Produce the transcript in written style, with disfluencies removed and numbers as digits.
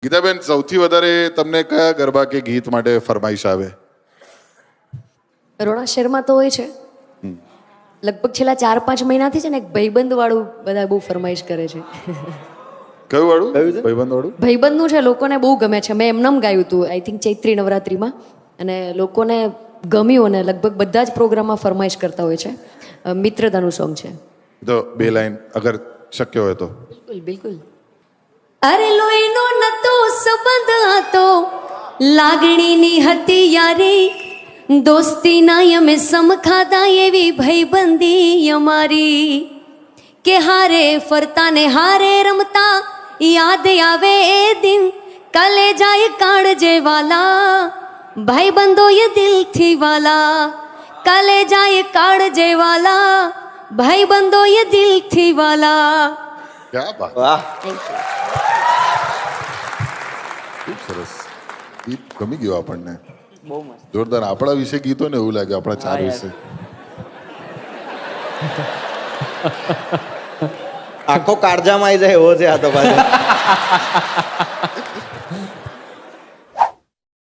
ગીતાબેન, સૌથી વધારે તમને કયા ગરબા કે ગીત માટે ફરમાઈશ આવે? રોણા શહેરમાં તો હોય છે. લગભગ છેલ્લા 4-5 મહિનાથી છે ને એક ભાઈબંધ વાળું બધા બહુ ફરમાઈશ કરે છે. કયું વાળું? ભાઈબંધ વાળું? ભાઈબંધનું છે, લોકોને બહુ ગમે છે. મેં એમનેમ ગાયું હતું આઈ થિંક ચૈત્રી નવરાત્રિમાં, અને લોકોને ગમ્યું અને લગભગ બધા જ પ્રોગ્રામમાં ફરમાઈશ કરતા હોય છે. મિત્રતાનું સોંગ છે. તો બે લાઈન અગર શક્ય હોય તો. બિલકુલ બિલકુલ. અરે લોહીનો નતો સંબંધ હતો, લાગણીની હતી યારી, દોસ્તીના અમે સમખાતા એવી ભાઈબંધી અમારી, કે હારે ફરતા ને હારે રમતા યાદ આવે એ દિન, કાલે જાય કાળજે વાલા, ભાઈબંધો એ દિલથી વાલા, કાલે જાય કાળજે વાલા, ભાઈબંધો એ દિલથી વાલા. ક્યા બાત! વાહ, ખૂબ સરસ ગીત, ગમી ગયું આપણને. બહુ મસ્ત. જોરદાર. આપણા વિશે ગીતો ને એવું લાગે આપણા ચાર વિશે. આખો કાળજામાં આવી જાય એવો છે આ તો પાછો.